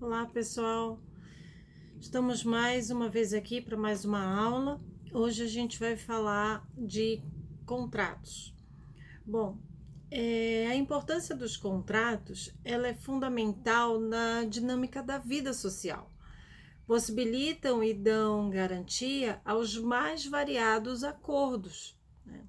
Olá, pessoal. Estamos mais uma vez aqui para mais uma aula. Hoje a gente vai falar de contratos. Bom, a importância dos contratos, ela é fundamental na dinâmica da vida social. Possibilitam e dão garantia aos mais variados acordos, né?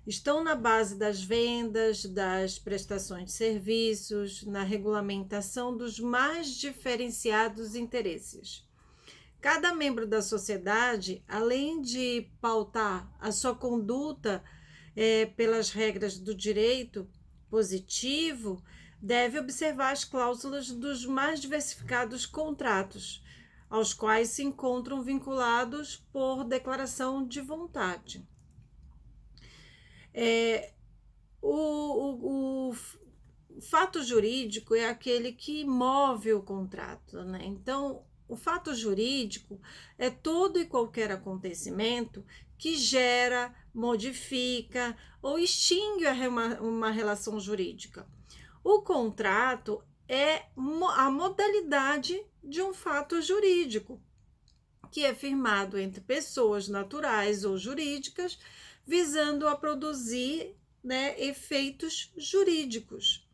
Estão na base das vendas, das prestações de serviços, na regulamentação dos mais diferenciados interesses. Cada membro da sociedade, além de pautar a sua conduta pelas regras do direito positivo, deve observar as cláusulas dos mais diversificados contratos, aos quais se encontram vinculados por declaração de vontade. O fato jurídico é aquele que move o contrato, né? Então, o fato jurídico é todo e qualquer acontecimento que gera, modifica ou extingue uma relação jurídica. O contrato é a modalidade de um fato jurídico, que é firmado entre pessoas naturais ou jurídicas, visando a produzir, efeitos jurídicos.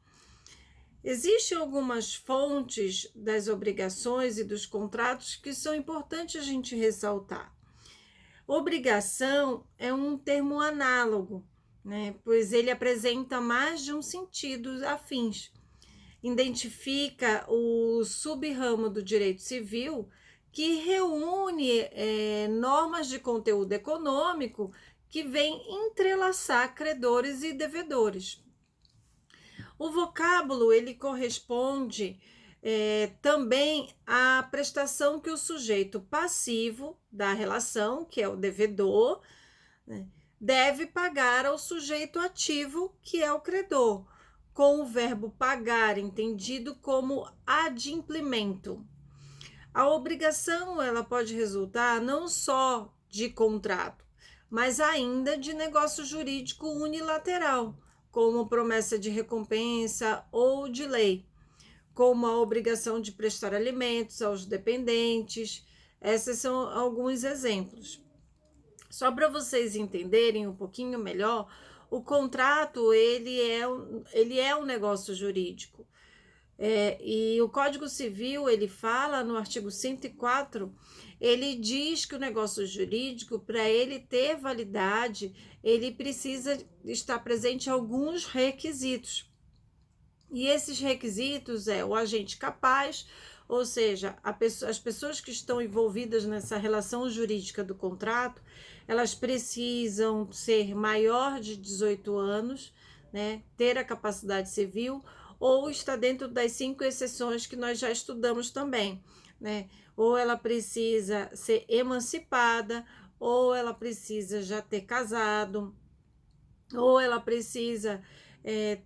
Existem algumas fontes das obrigações e dos contratos que são importantes a gente ressaltar. Obrigação é um termo análogo, pois ele apresenta mais de um sentido afins. Identifica o sub-ramo do direito civil que reúne normas de conteúdo econômico que vem entrelaçar credores e devedores. O vocábulo ele corresponde também à prestação que o sujeito passivo da relação, que é o devedor, deve pagar ao sujeito ativo, que é o credor, com o verbo pagar entendido como adimplemento. A obrigação ela pode resultar não só de contrato, mas ainda de negócio jurídico unilateral, como promessa de recompensa ou de lei, como a obrigação de prestar alimentos aos dependentes. Esses são alguns exemplos. Só para vocês entenderem um pouquinho melhor, o contrato ele é um negócio jurídico. E o Código Civil, ele fala no artigo 104, ele diz que o negócio jurídico, para ele ter validade, ele precisa estar presente alguns requisitos. E esses requisitos é o agente capaz, ou seja, as pessoas que estão envolvidas nessa relação jurídica do contrato, elas precisam ser maior de 18 anos, ter a capacidade civil, ou está dentro das 5 exceções que nós já estudamos também, ou ela precisa ser emancipada, ou ela precisa já ter casado, ou ela precisa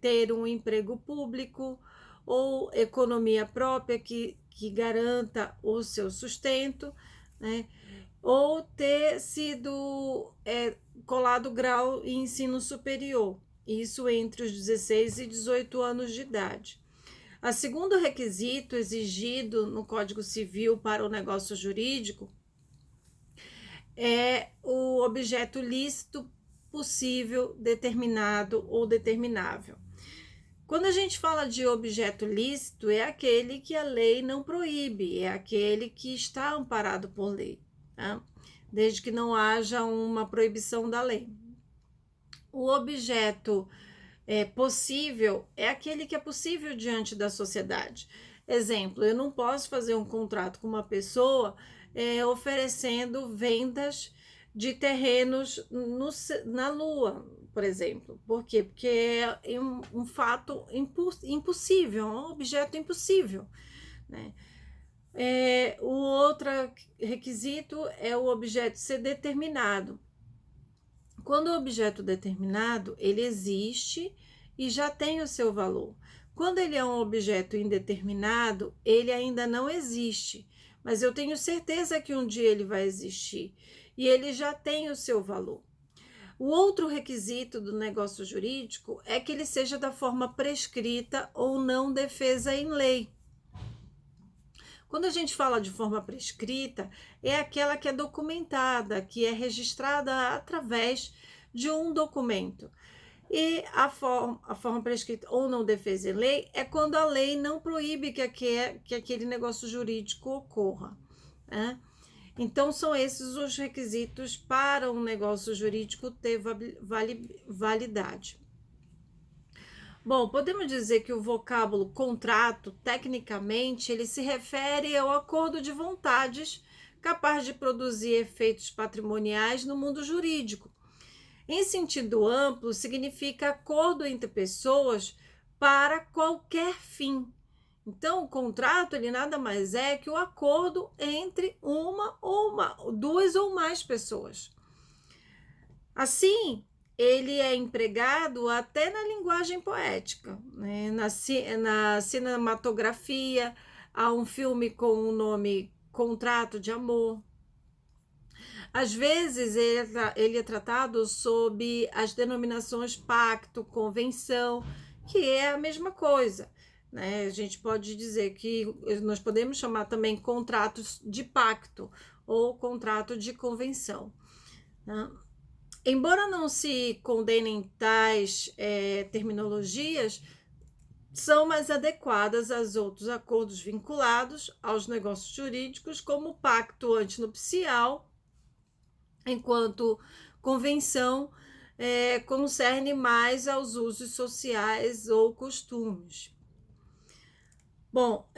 ter um emprego público, ou economia própria que garanta o seu sustento, ou ter sido colado grau em ensino superior, isso entre os 16 e 18 anos de idade. O segundo requisito exigido no Código Civil para o negócio jurídico é o objeto lícito, possível, determinado ou determinável. Quando a gente fala de objeto lícito, é aquele que a lei não proíbe, é aquele que está amparado por lei, desde que não haja uma proibição da lei. O objeto possível é aquele que é possível diante da sociedade. Exemplo, eu não posso fazer um contrato com uma pessoa oferecendo vendas de terrenos na Lua, por exemplo. Por quê? Porque é um fato impossível, um objeto impossível, o outro requisito é o objeto ser determinado. Quando o objeto determinado, ele existe e já tem o seu valor. Quando ele é um objeto indeterminado, ele ainda não existe, mas eu tenho certeza que um dia ele vai existir e ele já tem o seu valor. O outro requisito do negócio jurídico é que ele seja da forma prescrita ou não defesa em lei. Quando a gente fala de forma prescrita, é aquela que é documentada, que é registrada através de um documento. E a forma prescrita ou não defesa em lei é quando a lei não proíbe que aquele negócio jurídico ocorra, né? Então, são esses os requisitos para um negócio jurídico ter validade. Bom, podemos dizer que o vocábulo contrato, tecnicamente, ele se refere ao acordo de vontades capaz de produzir efeitos patrimoniais no mundo jurídico. Em sentido amplo, significa acordo entre pessoas para qualquer fim. Então, o contrato, ele nada mais é que o acordo entre duas ou mais pessoas. Assim, ele é empregado até na linguagem poética, né? Na cinematografia, há um filme com o nome Contrato de Amor. Às vezes, ele é tratado sob as denominações pacto, convenção, que é a mesma coisa, né? A gente pode dizer que nós podemos chamar também contratos de pacto ou contrato de convenção, né? Embora não se condenem tais terminologias, são mais adequadas aos outros acordos vinculados aos negócios jurídicos, como o pacto antinupcial, enquanto convenção concerne mais aos usos sociais ou costumes. Bom,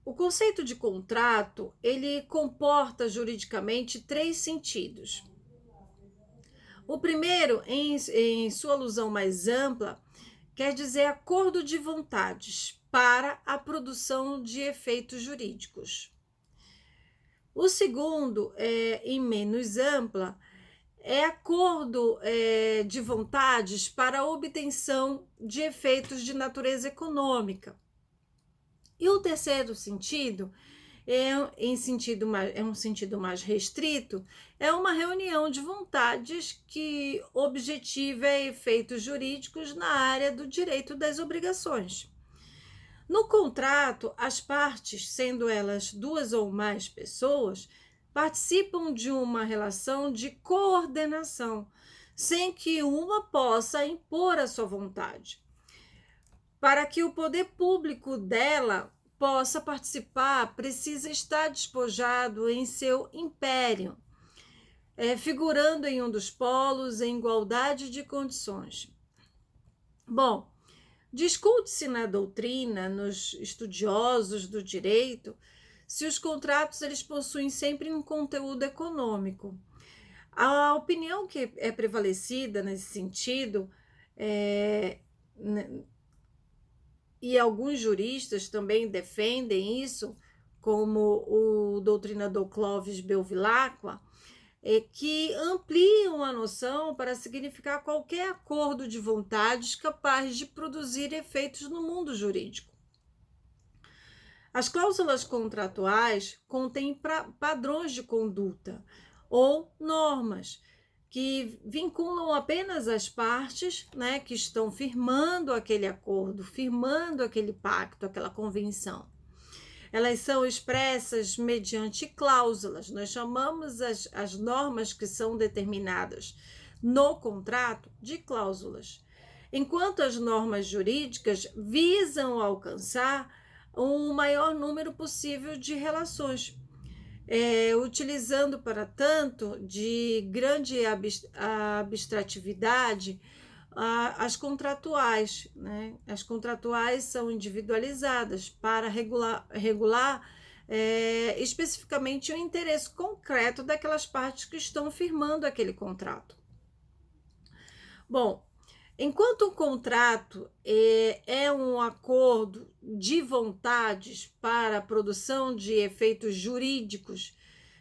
o conceito de contrato, ele comporta juridicamente 3 sentidos. O primeiro, em sua alusão mais ampla, quer dizer acordo de vontades para a produção de efeitos jurídicos. O segundo, em menos ampla, é acordo de vontades para a obtenção de efeitos de natureza econômica. E o terceiro sentido é um sentido mais restrito, é uma reunião de vontades que objetiva efeitos jurídicos na área do direito das obrigações. No contrato, as partes, sendo elas 2 ou mais pessoas, participam de uma relação de coordenação, sem que uma possa impor a sua vontade. Para que o poder público dela possa participar, precisa estar despojado em seu império, figurando em um dos polos em igualdade de condições. Bom, discute-se na doutrina, nos estudiosos do direito, se os contratos eles possuem sempre um conteúdo econômico. A opinião que é prevalecida nesse sentido e alguns juristas também defendem isso, como o doutrinador Clovis Bevilacqua, que ampliam a noção para significar qualquer acordo de vontades capaz de produzir efeitos no mundo jurídico. As cláusulas contratuais contêm padrões de conduta ou normas que vinculam apenas as partes, né, que estão firmando aquele acordo, firmando aquele pacto, aquela convenção. Elas são expressas mediante cláusulas. Nós chamamos as normas que são determinadas no contrato de cláusulas, enquanto as normas jurídicas visam alcançar um maior número possível de relações, utilizando, para tanto, de grande abstratividade as contratuais, né? As contratuais são individualizadas para regular especificamente o interesse concreto daquelas partes que estão firmando aquele contrato. Bom, enquanto o contrato é um acordo de vontades para a produção de efeitos jurídicos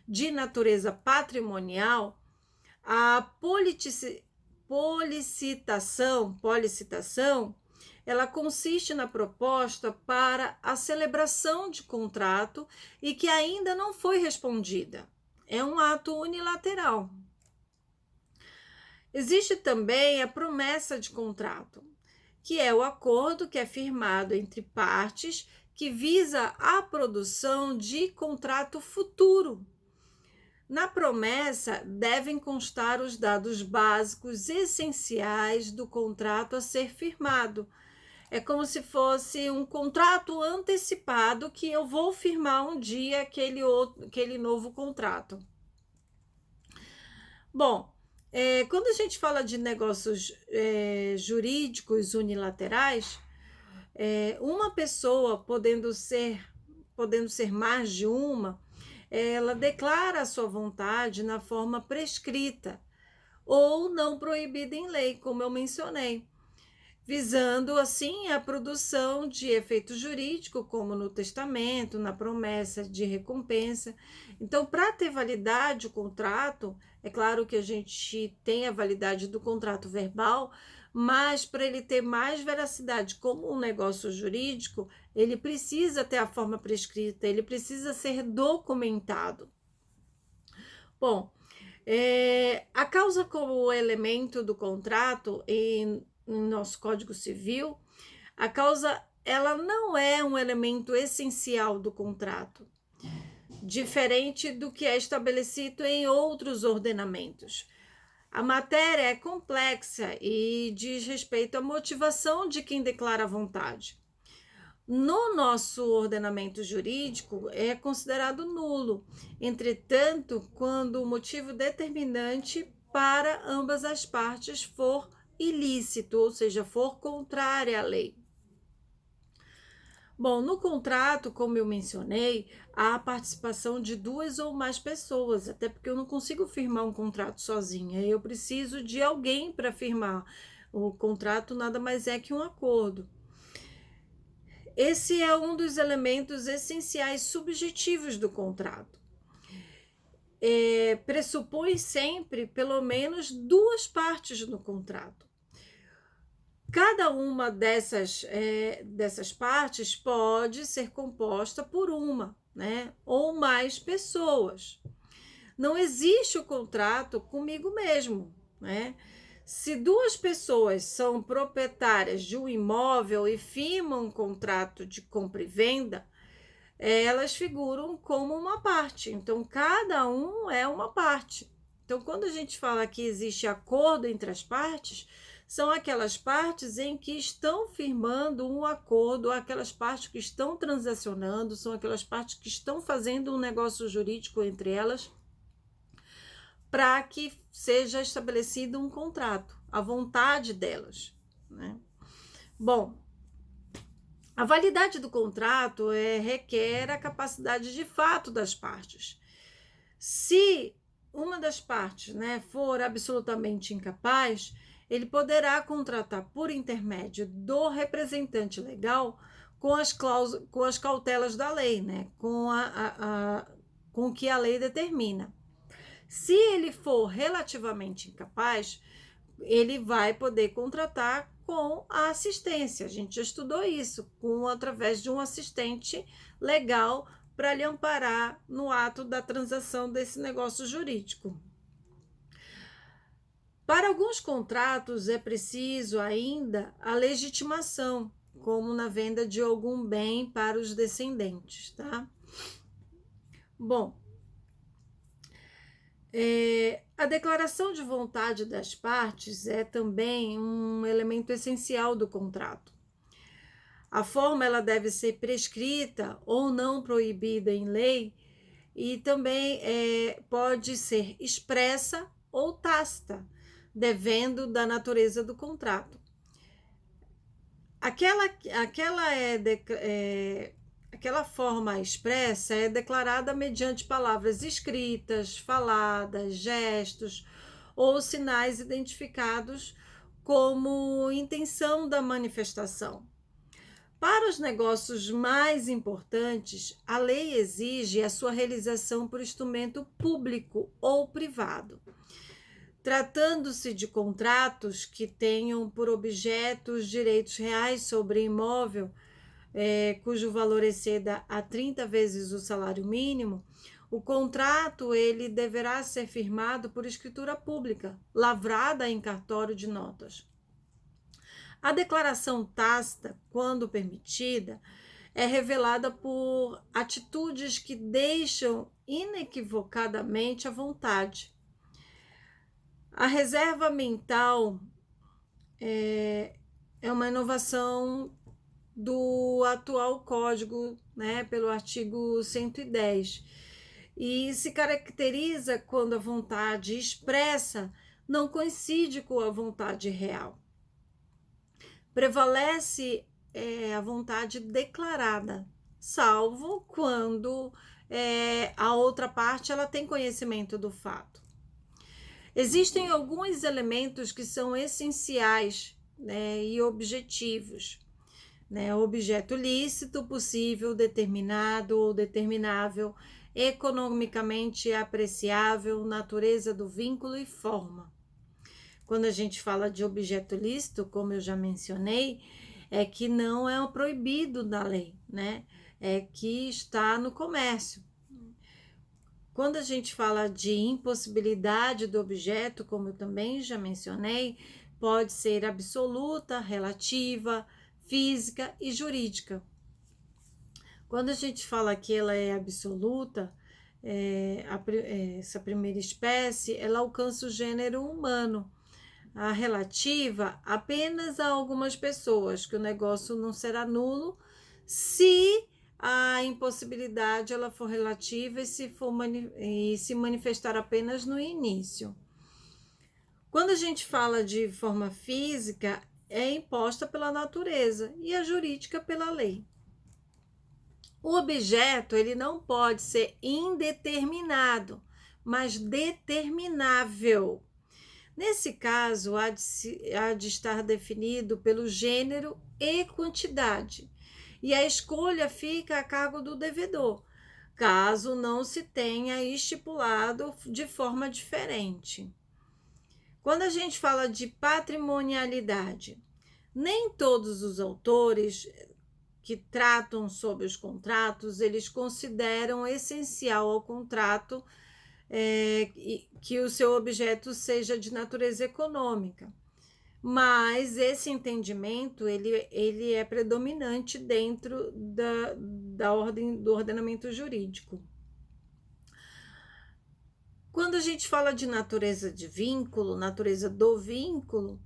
de natureza patrimonial, a policitação, ela consiste na proposta para a celebração de contrato e que ainda não foi respondida. É um ato unilateral. Existe também a promessa de contrato, que é o acordo que é firmado entre partes que visa a produção de contrato futuro. Na promessa, devem constar os dados básicos essenciais do contrato a ser firmado. É como se fosse um contrato antecipado que eu vou firmar um dia aquele novo contrato. Bom, quando a gente fala de negócios jurídicos unilaterais, uma pessoa podendo ser mais de uma, ela declara a sua vontade na forma prescrita ou não proibida em lei, como eu mencionei, visando assim a produção de efeito jurídico, como no testamento, na promessa de recompensa. Então, para ter validade o contrato, é claro que a gente tem a validade do contrato verbal, mas para ele ter mais veracidade como um negócio jurídico, ele precisa ter a forma prescrita, ele precisa ser documentado. Bom, a causa como elemento do contrato em nosso Código Civil, a causa ela não é um elemento essencial do contrato, diferente do que é estabelecido em outros ordenamentos. A matéria é complexa e diz respeito à motivação de quem declara a vontade. No nosso ordenamento jurídico, é considerado nulo, entretanto, quando o motivo determinante para ambas as partes for ilícito, ou seja, for contrária à lei. Bom, no contrato, como eu mencionei, há a participação de 2 ou mais pessoas, até porque eu não consigo firmar um contrato sozinha, eu preciso de alguém para firmar. O contrato nada mais é que um acordo. Esse é um dos elementos essenciais subjetivos do contrato. Pressupõe sempre pelo menos 2 partes no contrato. Cada uma dessas partes pode ser composta por uma, né, ou mais pessoas. Não existe o contrato comigo mesmo, né? Se 2 pessoas são proprietárias de um imóvel e firmam um contrato de compra e venda, elas figuram como uma parte. Então, cada um é uma parte. Então, quando a gente fala que existe acordo entre as partes, são aquelas partes em que estão firmando um acordo, aquelas partes que estão transacionando, são aquelas partes que estão fazendo um negócio jurídico entre elas, para que seja estabelecido um contrato, a vontade delas, né? Bom, a validade do contrato requer a capacidade de fato das partes. Se uma das partes, né, for absolutamente incapaz, ele poderá contratar por intermédio do representante legal com as cautelas da lei, né, com o que a lei determina. Se ele for relativamente incapaz, ele vai poder contratar com a assistência. A gente já estudou isso, através de um assistente legal para lhe amparar no ato da transação desse negócio jurídico. Para alguns contratos é preciso ainda a legitimação, como na venda de algum bem para os descendentes, tá? Bom, a declaração de vontade das partes é também um elemento essencial do contrato. A forma ela deve ser prescrita ou não proibida em lei e também pode ser expressa ou tácita, devendo da natureza do contrato. Aquela forma expressa é declarada mediante palavras escritas, faladas, gestos ou sinais identificados como intenção da manifestação. Para os negócios mais importantes, a lei exige a sua realização por instrumento público ou privado. Tratando-se de contratos que tenham por objeto os direitos reais sobre imóvel, cujo valor exceda a 30 vezes o salário mínimo, o contrato ele deverá ser firmado por escritura pública, lavrada em cartório de notas. A declaração tácita, quando permitida, é revelada por atitudes que deixam inequivocadamente a vontade. A reserva mental é uma inovação do atual código, né, pelo artigo 110, e se caracteriza quando a vontade expressa não coincide com a vontade real. Prevalece a vontade declarada, salvo quando a outra parte ela tem conhecimento do fato. Existem alguns elementos que são essenciais, né, e objetivos. Né, objeto lícito, possível, determinado ou determinável, economicamente apreciável, natureza do vínculo e forma. Quando a gente fala de objeto lícito, como eu já mencionei, é que não é o proibido da lei, né? É que está no comércio. Quando a gente fala de impossibilidade do objeto, como eu também já mencionei, pode ser absoluta, relativa, física e jurídica. Quando a gente fala que ela é absoluta, essa primeira espécie, ela alcança o gênero humano. A relativa, apenas a algumas pessoas, que o negócio não será nulo se a impossibilidade ela for relativa e se manifestar apenas no início. Quando a gente fala de forma física, é imposta pela natureza e a jurídica pela lei. O objeto ele não pode ser indeterminado, mas determinável. Nesse caso, há de estar definido pelo gênero e quantidade, e a escolha fica a cargo do devedor, caso não se tenha estipulado de forma diferente. Quando a gente fala de patrimonialidade, nem todos os autores que tratam sobre os contratos, eles consideram essencial ao contrato que o seu objeto seja de natureza econômica. Mas esse entendimento ele é predominante dentro da ordem do ordenamento jurídico. Quando a gente fala de natureza de vínculo, natureza do vínculo,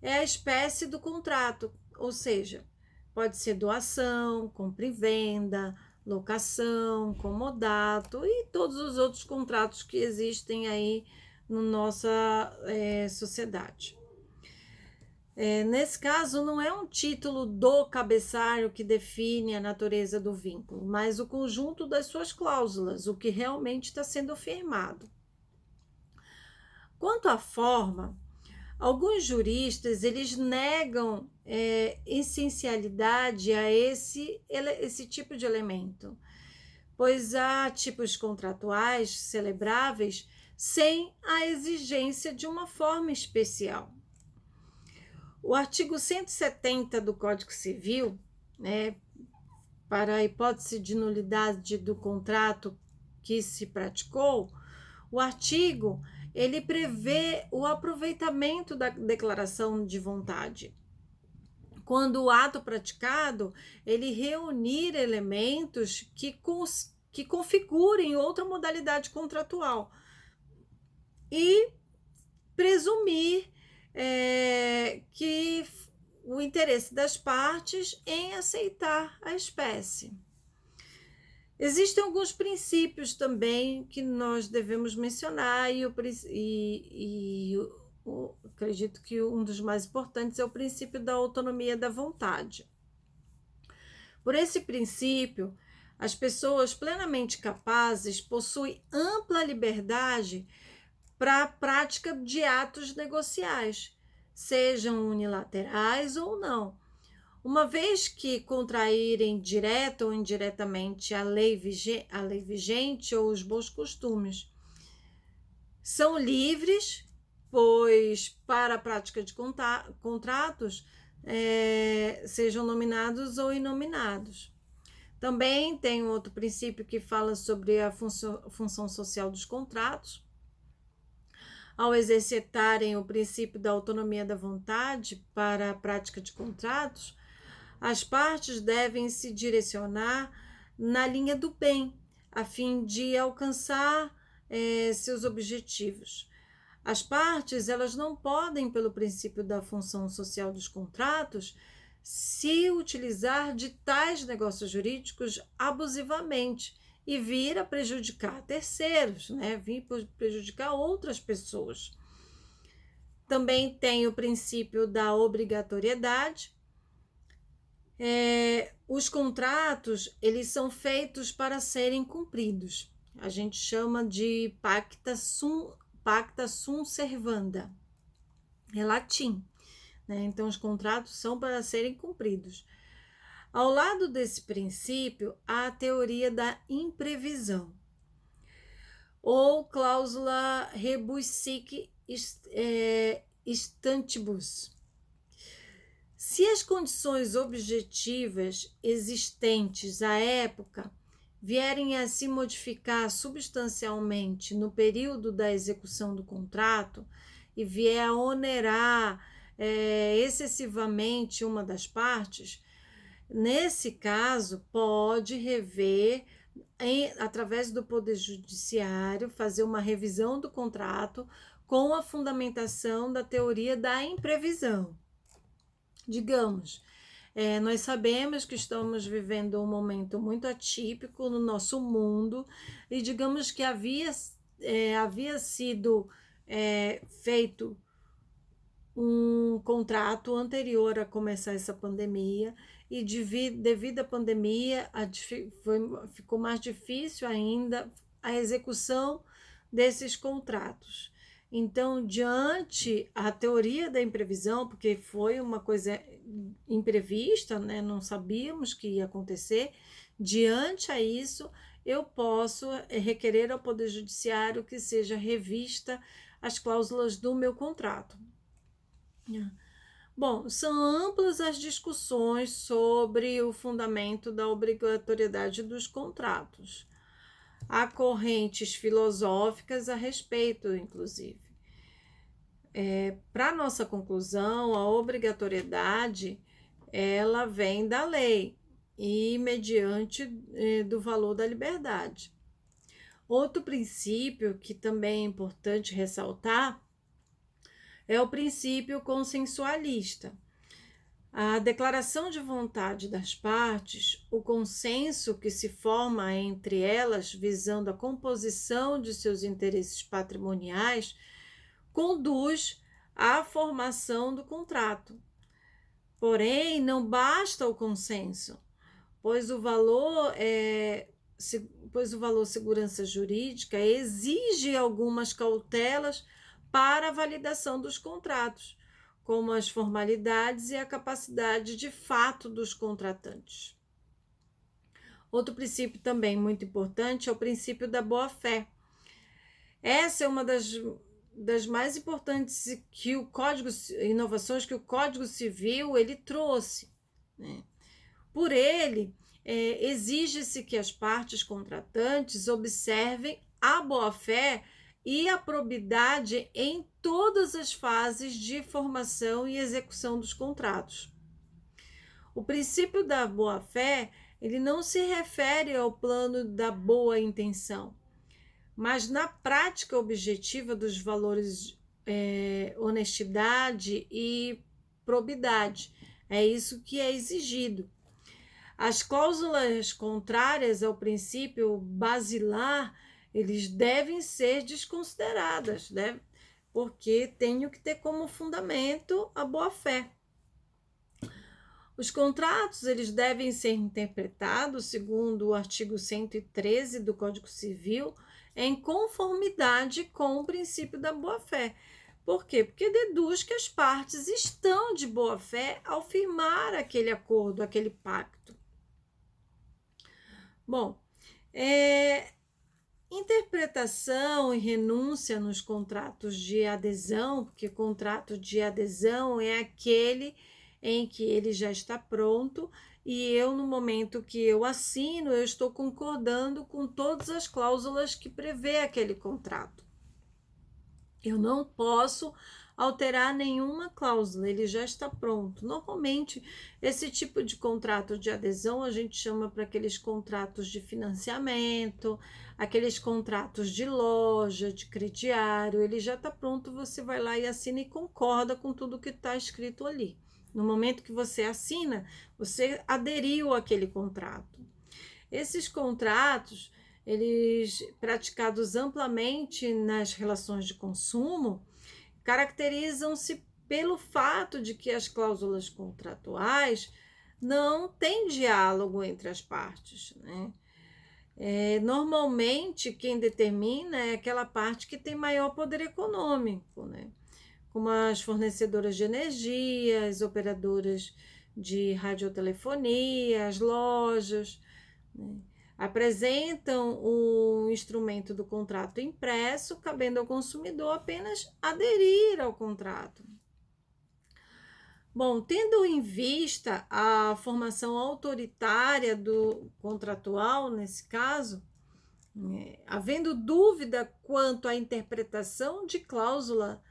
é a espécie do contrato, ou seja, pode ser doação, compra e venda, locação, comodato e todos os outros contratos que existem aí na nossa sociedade. Nesse caso, não é um título do cabeçalho que define a natureza do vínculo, mas o conjunto das suas cláusulas, o que realmente está sendo firmado. Quanto à forma, alguns juristas eles negam essencialidade a esse tipo de elemento, pois há tipos contratuais celebráveis sem a exigência de uma forma especial. O artigo 170 do Código Civil, né, para a hipótese de nulidade do contrato que se praticou, o artigo ele prevê o aproveitamento da declaração de vontade. Quando o ato praticado, ele reunir elementos que configurem outra modalidade contratual e presumir que o interesse das partes em aceitar a espécie. Existem alguns princípios também que nós devemos mencionar acredito que um dos mais importantes é o princípio da autonomia da vontade. Por esse princípio, as pessoas plenamente capazes possuem ampla liberdade para a prática de atos negociais, sejam unilaterais ou não, uma vez que contraírem direta ou indiretamente a lei vigente ou os bons costumes. São livres, pois para a prática de contratos, sejam nominados ou inominados. Também tem um outro princípio que fala sobre a função social dos contratos. Ao exercitarem o princípio da autonomia da vontade para a prática de contratos, As partes devem se direcionar na linha do bem, a fim de alcançar seus objetivos. As partes, elas não podem, pelo princípio da função social dos contratos, se utilizar de tais negócios jurídicos abusivamente e vir a prejudicar terceiros, né? Vir prejudicar outras pessoas. Também tem o princípio da obrigatoriedade. Os contratos, eles são feitos para serem cumpridos. A gente chama de pacta sunt servanda. É latim, né? Então, os contratos são para serem cumpridos. Ao lado desse princípio, há a teoria da imprevisão, ou cláusula rebus sic stantibus. Se as condições objetivas existentes à época vierem a se modificar substancialmente no período da execução do contrato e vier a onerar excessivamente uma das partes, nesse caso, pode rever, através do Poder Judiciário, fazer uma revisão do contrato com a fundamentação da teoria da imprevisão. Digamos, nós sabemos que estamos vivendo um momento muito atípico no nosso mundo e digamos que havia sido feito um contrato anterior a começar essa pandemia e devido à pandemia ficou mais difícil ainda a execução desses contratos. Então, diante a teoria da imprevisão, porque foi uma coisa imprevista, né? Não sabíamos que ia acontecer, diante a isso, eu posso requerer ao Poder Judiciário que seja revista as cláusulas do meu contrato. Bom, são amplas as discussões sobre o fundamento da obrigatoriedade dos contratos. Há correntes filosóficas a respeito, inclusive. Para nossa conclusão, a obrigatoriedade ela vem da lei e mediante do valor da liberdade. Outro princípio que também é importante ressaltar é o princípio consensualista. A declaração de vontade das partes, o consenso que se forma entre elas visando a composição de seus interesses patrimoniais, conduz à formação do contrato. Porém, não basta o consenso, pois o valor segurança jurídica exige algumas cautelas para a validação dos contratos, como as formalidades e a capacidade de fato dos contratantes. Outro princípio também muito importante é o princípio da boa-fé. Essa é uma das mais importantes inovações que o Código Civil ele trouxe, né? Por ele, exige-se que as partes contratantes observem a boa-fé e a probidade em todas as fases de formação e execução dos contratos. O princípio da boa-fé, ele não se refere ao plano da boa intenção, mas na prática objetiva dos valores honestidade e probidade. É isso que é exigido. As cláusulas contrárias ao princípio basilar, eles devem ser desconsideradas, né? Porque tenho que ter como fundamento a boa-fé. Os contratos, eles devem ser interpretados segundo o artigo 113 do Código Civil, em conformidade com o princípio da boa-fé. Por quê? Porque deduz que as partes estão de boa-fé ao firmar aquele acordo, aquele pacto. Bom, interpretação e renúncia nos contratos de adesão, porque contrato de adesão é aquele em que ele já está pronto e eu, no momento que eu assino, eu estou concordando com todas as cláusulas que prevê aquele contrato. Eu não posso alterar nenhuma cláusula, ele já está pronto. Normalmente, esse tipo de contrato de adesão a gente chama para aqueles contratos de financiamento, aqueles contratos de loja, de crediário, ele já está pronto, você vai lá e assina e concorda com tudo que está escrito ali. No momento que você assina, você aderiu àquele contrato. Esses contratos, eles praticados amplamente nas relações de consumo, caracterizam-se pelo fato de que as cláusulas contratuais não têm diálogo entre as partes, né? Normalmente, quem determina é aquela parte que tem maior poder econômico, né? Como as fornecedoras de energia, as operadoras de radiotelefonia, as lojas, né? Apresentam o instrumento do contrato impresso, cabendo ao consumidor apenas aderir ao contrato. Bom, tendo em vista a formação autoritária do contratual, nesse caso, havendo dúvida quanto à interpretação de cláusula,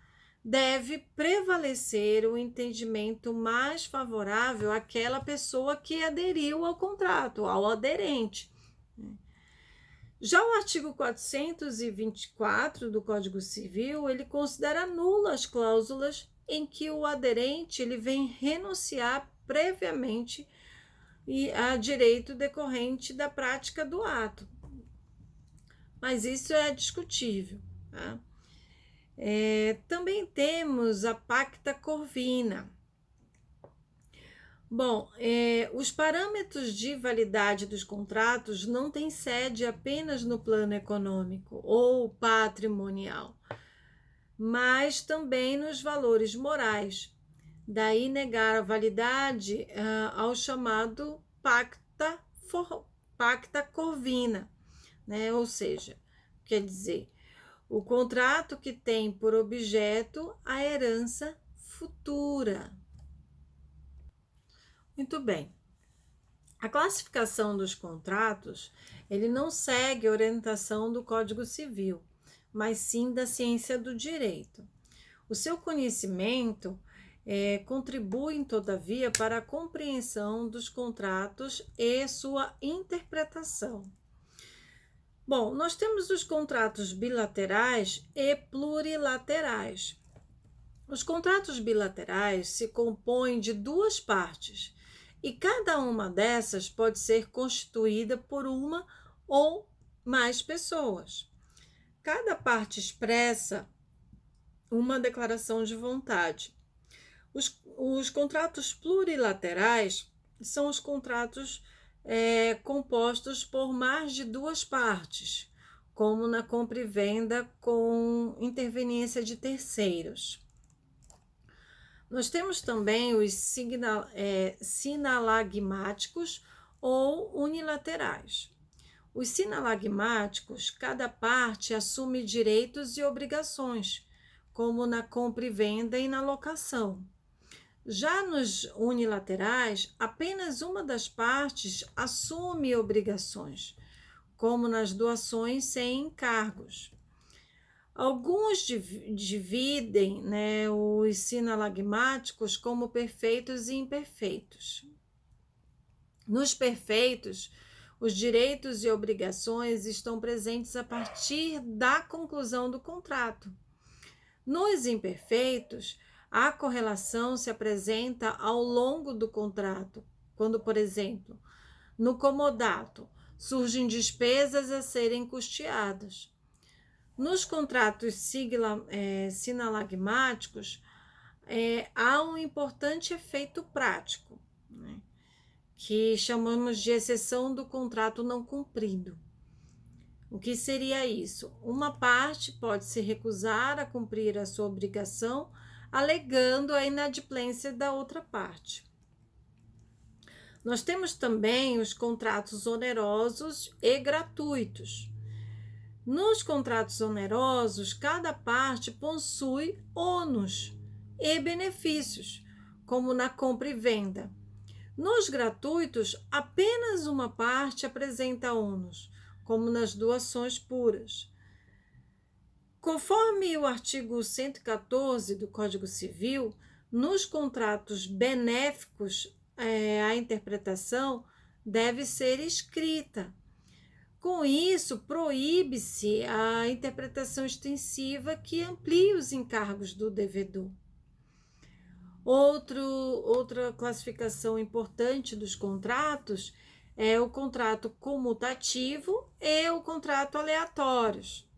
deve prevalecer o entendimento mais favorável àquela pessoa que aderiu ao contrato, ao aderente. Já o artigo 424 do Código Civil, ele considera nulas as cláusulas em que o aderente ele vem renunciar previamente a direito decorrente da prática do ato. Mas isso é discutível, tá? Também temos a Pacta Corvina. Bom, os parâmetros de validade dos contratos não têm sede apenas no plano econômico ou patrimonial, mas também nos valores morais. Daí negar a validade ao chamado Pacta Corvina, né? Ou seja, quer dizer, o contrato que tem por objeto a herança futura. Muito bem. A classificação dos contratos, ele não segue a orientação do Código Civil, mas sim da ciência do direito. O seu conhecimento contribui, todavia, para a compreensão dos contratos e sua interpretação. Bom, nós temos os contratos bilaterais e plurilaterais. Os contratos bilaterais se compõem de duas partes e cada uma dessas pode ser constituída por uma ou mais pessoas. Cada parte expressa uma declaração de vontade. Os contratos plurilaterais são os contratos compostos por mais de duas partes, como na compra e venda com interveniência de terceiros. Nós temos também os sinalagmáticos ou unilaterais. Os sinalagmáticos, cada parte assume direitos e obrigações, como na compra e venda e na locação. Já nos unilaterais, apenas uma das partes assume obrigações, como nas doações sem encargos. Alguns dividem, né, os sinalagmáticos como perfeitos e imperfeitos. Nos perfeitos, os direitos e obrigações estão presentes a partir da conclusão do contrato. Nos imperfeitos, a correlação se apresenta ao longo do contrato, quando, por exemplo, no comodato, surgem despesas a serem custeadas. Nos contratos sinalagmáticos, há um importante efeito prático, né, que chamamos de exceção do contrato não cumprido. O que seria isso? Uma parte pode se recusar a cumprir a sua obrigação, alegando a inadimplência da outra parte. Nós temos também os contratos onerosos e gratuitos. Nos contratos onerosos, cada parte possui ônus e benefícios, como na compra e venda. Nos gratuitos, apenas uma parte apresenta ônus, como nas doações puras. Conforme o artigo 114 do Código Civil, nos contratos benéficos, a interpretação deve ser escrita. Com isso, proíbe-se a interpretação extensiva que amplie os encargos do devedor. Outra classificação importante dos contratos é o contrato comutativo e o contrato aleatórios.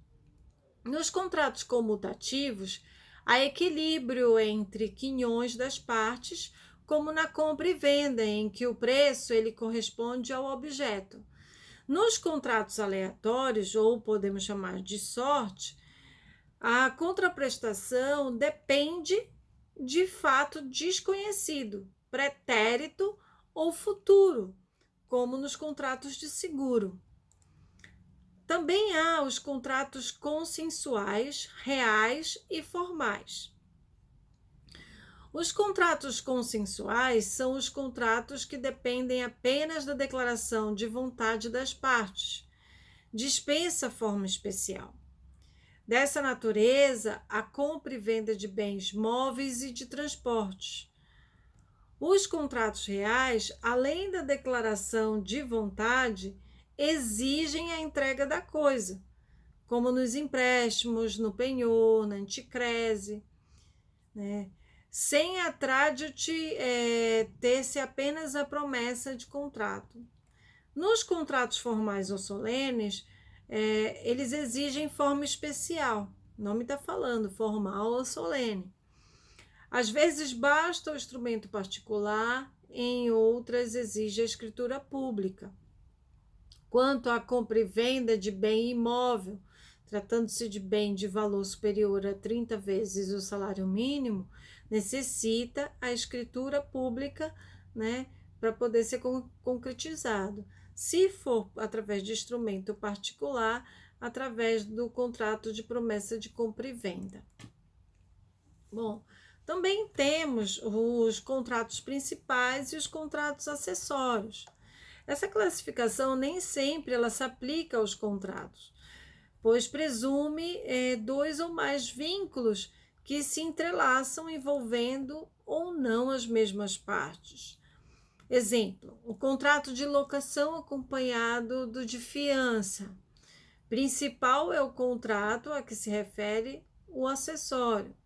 Nos contratos comutativos, há equilíbrio entre quinhões das partes, como na compra e venda, em que o preço ele corresponde ao objeto. Nos contratos aleatórios, ou podemos chamar de sorte, a contraprestação depende de fato desconhecido, pretérito ou futuro, como nos contratos de seguro. Também há os contratos consensuais, reais e formais. Os contratos consensuais são os contratos que dependem apenas da declaração de vontade das partes, dispensa forma especial. Dessa natureza, a compra e venda de bens móveis e de transportes. Os contratos reais, além da declaração de vontade, exigem a entrega da coisa, como nos empréstimos, no penhor, na anticrese, né? Sem a tradit ter-se apenas a promessa de contrato. Nos contratos formais ou solenes, eles exigem forma especial. O nome está falando, formal ou solene. Às vezes basta o instrumento particular, em outras exige a escritura pública. Quanto à compra e venda de bem imóvel, tratando-se de bem de valor superior a 30 vezes o salário mínimo, necessita a escritura pública, né, para poder ser concretizado. Se for através de instrumento particular, através do contrato de promessa de compra e venda. Bom, também temos os contratos principais e os contratos acessórios. Essa classificação nem sempre ela se aplica aos contratos, pois presume dois ou mais vínculos que se entrelaçam envolvendo ou não as mesmas partes. Exemplo, o contrato de locação acompanhado do de fiança. Principal é o contrato a que se refere o acessório.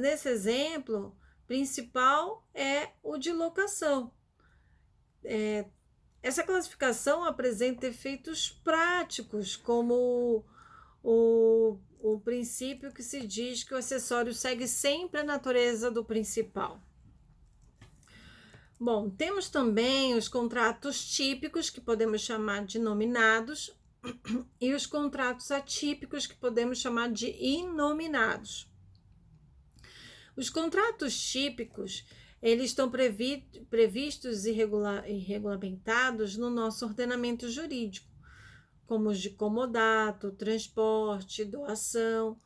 Nesse exemplo, principal é o de locação. Essa classificação apresenta efeitos práticos, como o princípio que se diz que o acessório segue sempre a natureza do principal. Bom, temos também os contratos típicos, que podemos chamar de nominados, e os contratos atípicos, que podemos chamar de inominados. Os contratos típicos, eles estão previstos e regulamentados no nosso ordenamento jurídico, como os de comodato, transporte, doação.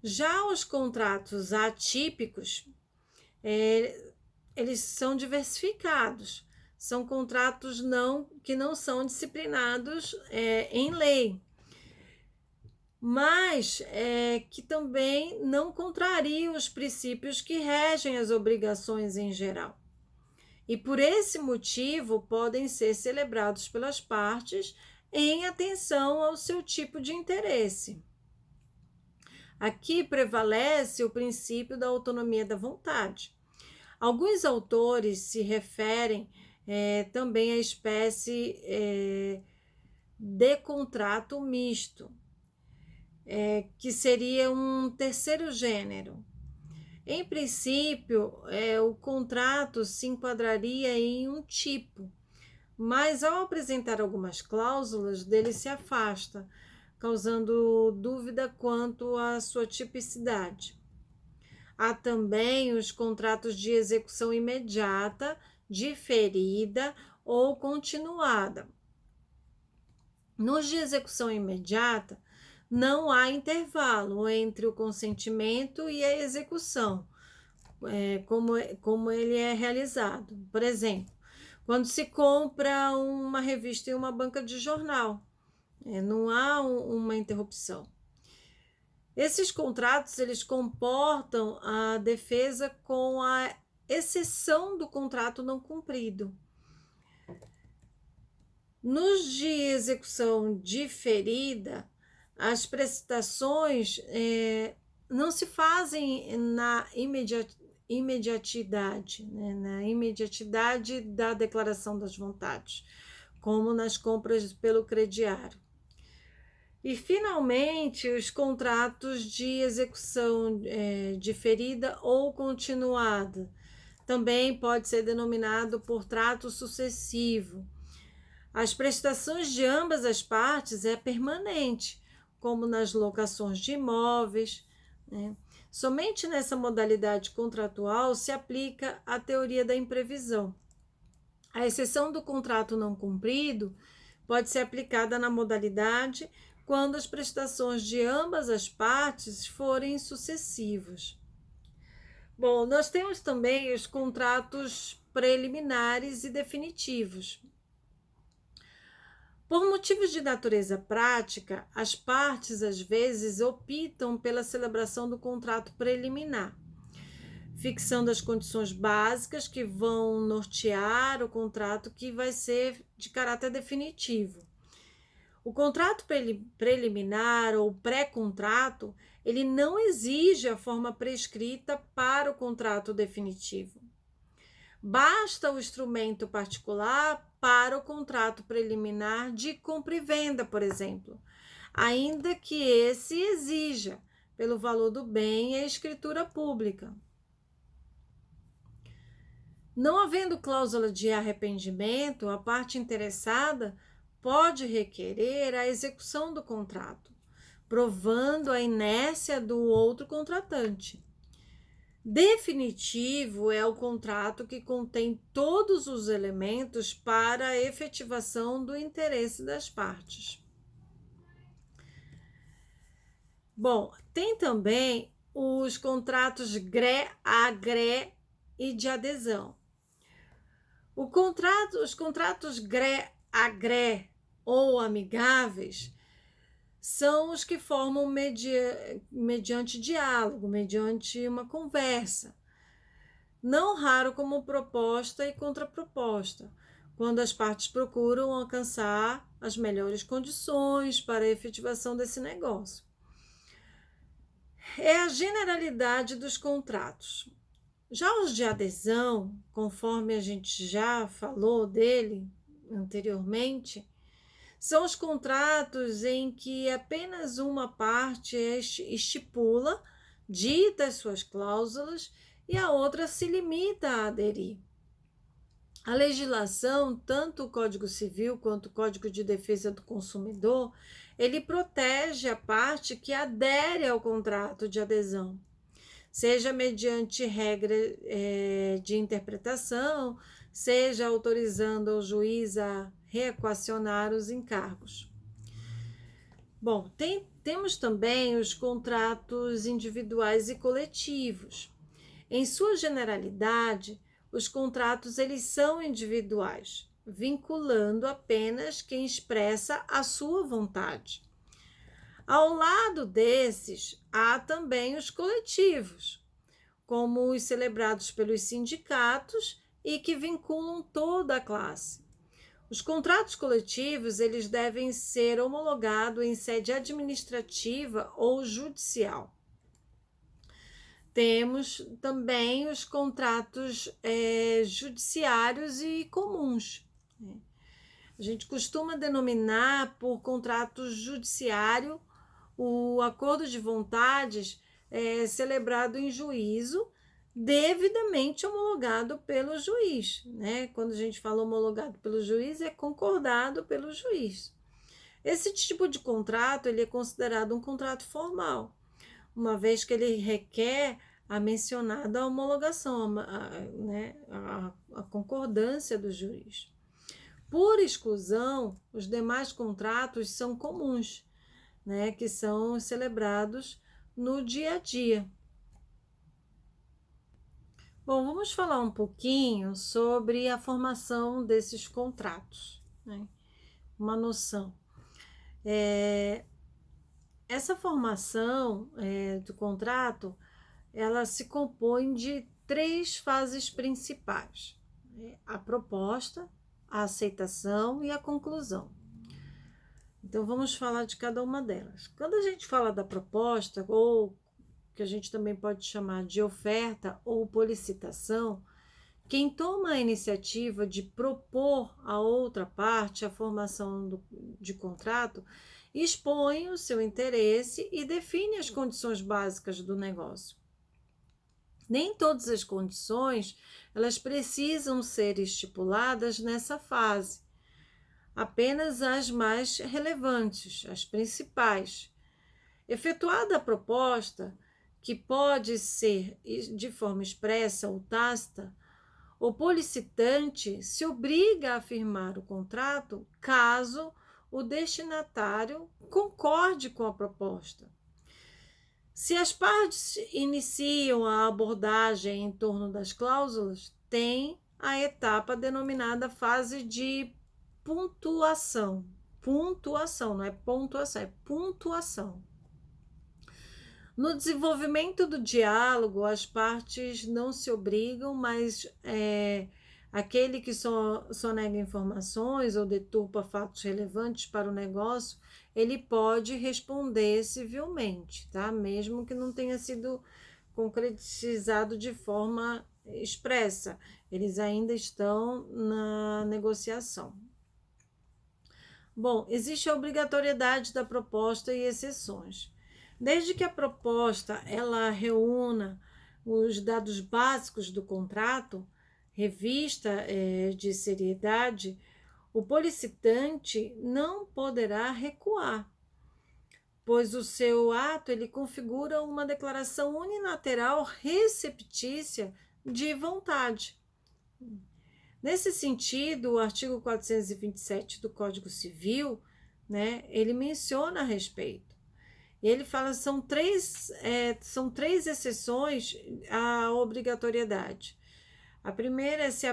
Já os contratos atípicos, eles são diversificados, são contratos que não são disciplinados em lei, mas que também não contrariam os princípios que regem as obrigações em geral. E por esse motivo podem ser celebrados pelas partes em atenção ao seu tipo de interesse. Aqui prevalece o princípio da autonomia da vontade. Alguns autores se referem também à espécie de contrato misto, que seria um terceiro gênero. Em princípio, o contrato se enquadraria em um tipo, mas ao apresentar algumas cláusulas, dele se afasta, causando dúvida quanto à sua tipicidade. Há também os contratos de execução imediata, diferida ou continuada. Nos de execução imediata, não há intervalo entre o consentimento e a execução, como ele é realizado. Por exemplo, quando se compra uma revista em uma banca de jornal, Não há uma interrupção. Esses contratos, eles comportam a defesa com a exceção do contrato não cumprido. Nos de execução diferida, as prestações não se fazem na imediatidade, né? Na imediatidade da declaração das vontades, como nas compras pelo crediário. E, finalmente, os contratos de execução diferida ou continuada, também pode ser denominado por trato sucessivo. As prestações de ambas as partes é permanente, como nas locações de imóveis, né? Somente nessa modalidade contratual se aplica a teoria da imprevisão. A exceção do contrato não cumprido pode ser aplicada na modalidade quando as prestações de ambas as partes forem sucessivas. Bom, nós temos também os contratos preliminares e definitivos. Por motivos de natureza prática, as partes às vezes optam pela celebração do contrato preliminar, fixando as condições básicas que vão nortear o contrato que vai ser de caráter definitivo. O contrato preliminar ou pré-contrato, ele não exige a forma prescrita para o contrato definitivo. Basta o instrumento particular para o contrato preliminar de compra e venda, por exemplo, ainda que esse exija, pelo valor do bem, a escritura pública. Não havendo cláusula de arrependimento, a parte interessada pode requerer a execução do contrato, provando a inércia do outro contratante. Definitivo é o contrato que contém todos os elementos para a efetivação do interesse das partes. Bom, tem também os contratos GRE, AGRE e de adesão. Os contratos GRE, AGRE ou amigáveis são os que formam mediante diálogo, mediante uma conversa, não raro como proposta e contraproposta, quando as partes procuram alcançar as melhores condições para a efetivação desse negócio. É a generalidade dos contratos. Já os de adesão, conforme a gente já falou dele anteriormente, são os contratos em que apenas uma parte estipula, dita as suas cláusulas e a outra se limita a aderir. A legislação, tanto o Código Civil quanto o Código de Defesa do Consumidor, ele protege a parte que adere ao contrato de adesão, seja mediante regra de interpretação, seja autorizando o juiz a reequacionar os encargos. Bom, temos também os contratos individuais e coletivos. Em sua generalidade, os contratos eles são individuais, vinculando apenas quem expressa a sua vontade. Ao lado desses, há também os coletivos, como os celebrados pelos sindicatos e que vinculam toda a classe. Os contratos coletivos, eles devem ser homologados em sede administrativa ou judicial. Temos também os contratos judiciários e comuns. A gente costuma denominar por contrato judiciário o acordo de vontades celebrado em juízo, devidamente homologado pelo juiz, né? Quando a gente fala homologado pelo juiz, é concordado pelo juiz. Esse tipo de contrato ele é considerado um contrato formal, uma vez que ele requer a mencionada homologação, a concordância do juiz. Por exclusão, os demais contratos são comuns, né, que são celebrados no dia a dia. Bom, vamos falar um pouquinho sobre a formação desses contratos, né? Uma noção. Essa formação do contrato, ela se compõe de 3 fases principais: a proposta, a aceitação e a conclusão. Então, vamos falar de cada uma delas. Quando a gente fala da proposta, ou que a gente também pode chamar de oferta ou policitação, quem toma a iniciativa de propor à outra parte a formação de contrato expõe o seu interesse e define as condições básicas do negócio. Nem todas as condições elas precisam ser estipuladas nessa fase, apenas as mais relevantes, as principais. Efetuada a proposta, que pode ser de forma expressa ou tácita, o policitante se obriga a firmar o contrato caso o destinatário concorde com a proposta. Se as partes iniciam a abordagem em torno das cláusulas, tem a etapa denominada fase de pontuação. Pontuação, não é pontuação, é pontuação. No desenvolvimento do diálogo, as partes não se obrigam, mas aquele que sonega informações ou deturpa fatos relevantes para o negócio, ele pode responder civilmente, tá? Mesmo que não tenha sido concretizado de forma expressa, eles ainda estão na negociação. Bom, existe a obrigatoriedade da proposta e exceções. Desde que a proposta ela reúna os dados básicos do contrato, revista de seriedade, o policitante não poderá recuar, pois o seu ato ele configura uma declaração unilateral receptícia de vontade. Nesse sentido, o artigo 427 do Código Civil, ele menciona a respeito. Ele fala que são três exceções à obrigatoriedade. A primeira é se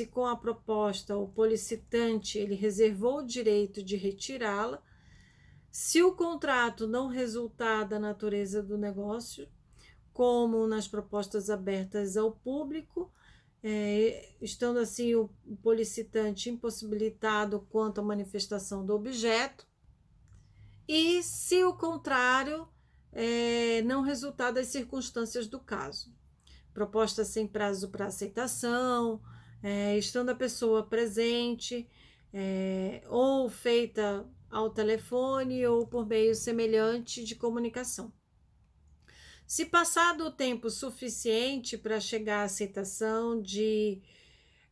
com a proposta o policitante ele reservou o direito de retirá-la, se o contrato não resultar da natureza do negócio, como nas propostas abertas ao público, estando assim o policitante impossibilitado quanto à manifestação do objeto, e se o contrário não resultar das circunstâncias do caso. Proposta sem prazo para aceitação, estando a pessoa presente, ou feita ao telefone ou por meio semelhante de comunicação. Se passado o tempo suficiente para chegar à aceitação de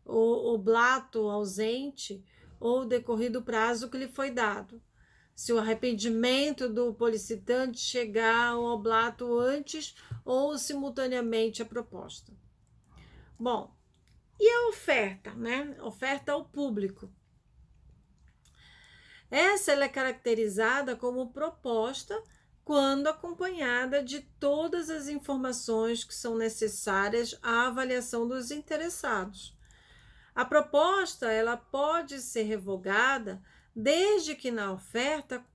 oblato ausente ou decorrido o prazo que lhe foi dado. Se o arrependimento do policitante chegar ao oblato antes ou simultaneamente à proposta. Bom, e a oferta, Oferta ao público. Essa ela é caracterizada como proposta quando acompanhada de todas as informações que são necessárias à avaliação dos interessados. A proposta ela pode ser revogada desde que na oferta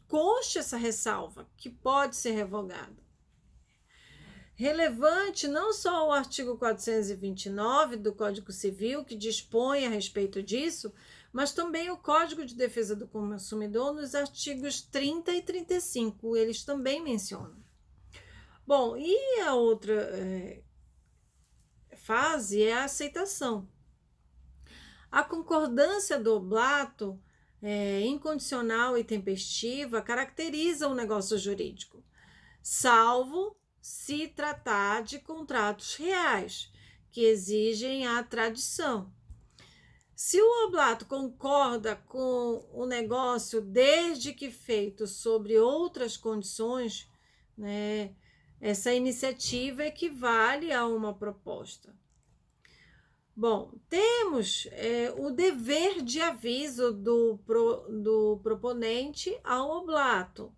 conste essa ressalva, que pode ser revogada. Relevante não só o artigo 429 do Código Civil, que dispõe a respeito disso, mas também o Código de Defesa do Consumidor nos artigos 30 e 35, eles também mencionam. Bom, e a outra fase é a aceitação. A concordância do oblato incondicional e tempestiva caracteriza o negócio jurídico, salvo se tratar de contratos reais, que exigem a tradição. Se o oblato concorda com o negócio desde que feito sobre outras condições, essa iniciativa equivale a uma proposta. Bom, temos o dever de aviso do proponente ao oblato.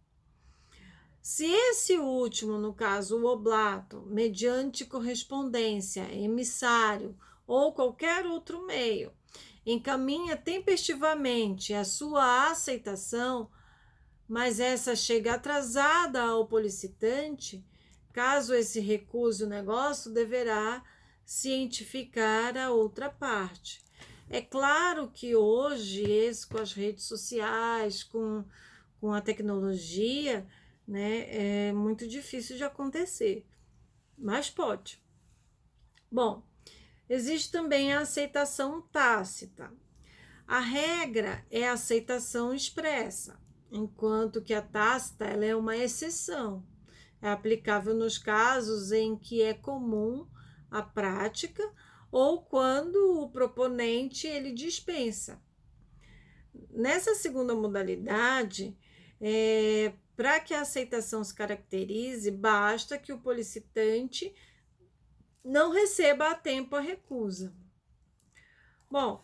Se esse último, no caso o oblato, mediante correspondência, emissário ou qualquer outro meio, encaminha tempestivamente a sua aceitação, mas essa chega atrasada ao policitante, caso esse recuse o negócio, deverá cientificar a outra parte. É claro que hoje, com as redes sociais, com a tecnologia, né, é muito difícil de acontecer, mas pode. Bom, existe também a aceitação tácita. A regra é a aceitação expressa, enquanto que a tácita ela é uma exceção. É aplicável nos casos em que é comum a prática ou quando o proponente ele dispensa. Nessa segunda modalidade, para que a aceitação se caracterize, basta que o policitante não receba a tempo a recusa. Bom,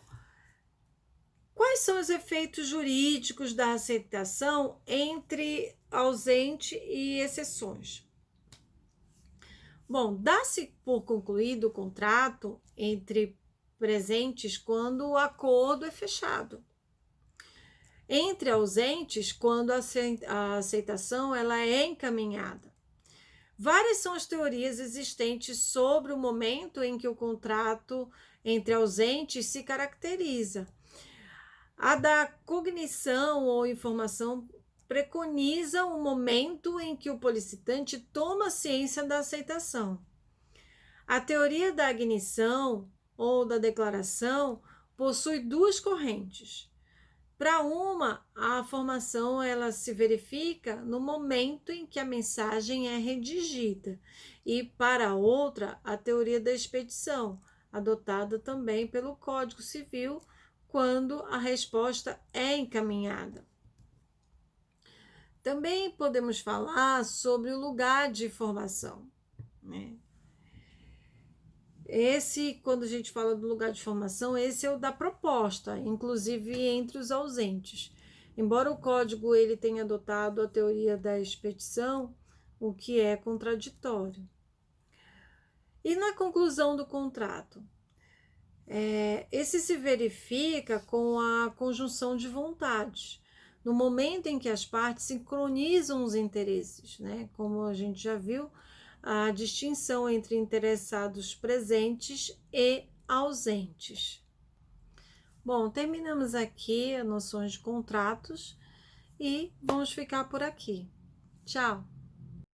quais são os efeitos jurídicos da aceitação entre ausente e exceções? Bom, dá-se por concluído o contrato entre presentes quando o acordo é fechado. Entre ausentes, quando a aceitação ela é encaminhada. Várias são as teorias existentes sobre o momento em que o contrato entre ausentes se caracteriza. A da cognição ou informação preconiza o momento em que o policitante toma ciência da aceitação. A teoria da ignição ou da declaração possui duas correntes. Para uma, a formação ela se verifica no momento em que a mensagem é redigida, e para a outra, a teoria da expedição, adotada também pelo Código Civil, quando a resposta é encaminhada. Também podemos falar sobre o lugar de formação, né? Quando a gente fala do lugar de formação, esse é o da proposta, inclusive entre os ausentes. Embora o código ele tenha adotado a teoria da expedição, o que é contraditório. E na conclusão do contrato? Esse se verifica com a conjunção de vontades, no momento em que as partes sincronizam os interesses, né? Como a gente já viu, a distinção entre interessados presentes e ausentes. Bom, terminamos aqui as noções de contratos e vamos ficar por aqui. Tchau!